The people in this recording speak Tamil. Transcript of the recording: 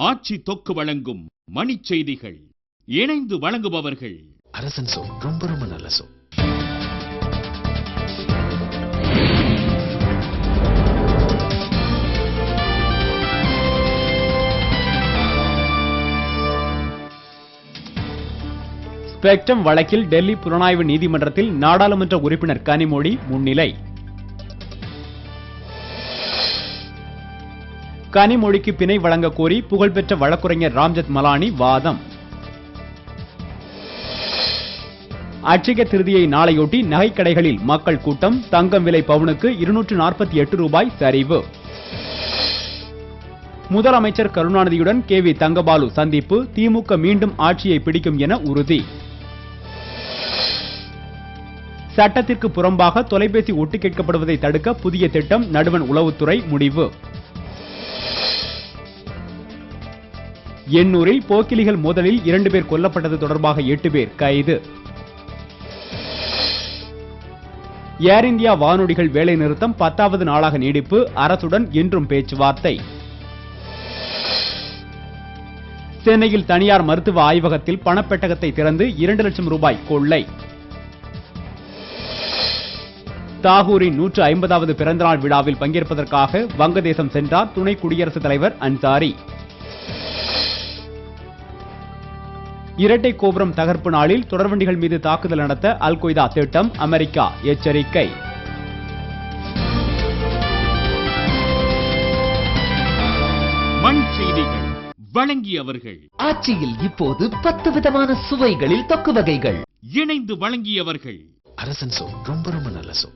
ஆட்சி தொக்கு வழங்கும் மணிச் செய்திகள். இணைந்து வழங்குபவர்கள் அரசன் சோ. ரொம்ப ரொம்ப நல்ல சோ. ஸ்பெக்ட்ரம் வழக்கில் டெல்லி புலனாய்வு நீதிமன்றத்தில் நாடாளுமன்ற உறுப்பினர் கனிமொழி முன்னிலை. கனிமொழிக்கு பிணை வழங்க கோரி புகழ்பெற்ற வழக்குரைஞர் ராம்ஜெத் மலானி வாதம். அட்சய திருதியை நாளையொட்டி நகைக்கடைகளில் மக்கள் கூட்டம். தங்கம் விலை பவுனுக்கு 248 ரூபாய் சரிவு. முதலமைச்சர் கருணாநிதியுடன் KV தங்கபாலு சந்திப்பு. திமுக மீண்டும் ஆட்சியை பிடிக்கும் என உறுதி. சட்டத்திற்கு புறம்பாக தொலைபேசி ஒட்டு கேட்கப்படுவதை தடுக்க புதிய திட்டம். நடுவண் உளவுத்துறை முடிவு. எண்ணூரில் போக்கிலிகள் மோதலில் 2 பேர் கொல்லப்பட்டது தொடர்பாக 8 பேர் கைது. ஏர் இந்தியா வானொலிகள் வேலை நிறுத்தம் 10வது நாளாக நீடிப்பு. அரசுடன் இன்றும் பேச்சுவார்த்தை. சென்னையில் தனியார் மருத்துவ ஆய்வகத்தில் பணப்பெட்டகத்தை திறந்து 2 லட்சம் ரூபாய் கொள்ளை. தாகூரின் 150வது பிறந்தநாள் விழாவில் பங்கேற்பதற்காக வங்கதேசம் சென்றார் துணை குடியரசுத் தலைவர் அன்சாரி. இரட்டை கோபுரம் தகர்ப்பு நாளில் தொடர்வண்டிகள் மீது தாக்குதல் நடத்த அல் கொய்தா திட்டம். அமெரிக்கா எச்சரிக்கை. மண் செய்திகள் வழங்கியவர்கள் ஆட்சியில் இப்போது 10 விதமான சுவைகளில் தொக்கு வகைகள். இணைந்து வழங்கியவர்கள் அரசன் சோ. ரொம்ப ரொம்ப நல்ல சோ.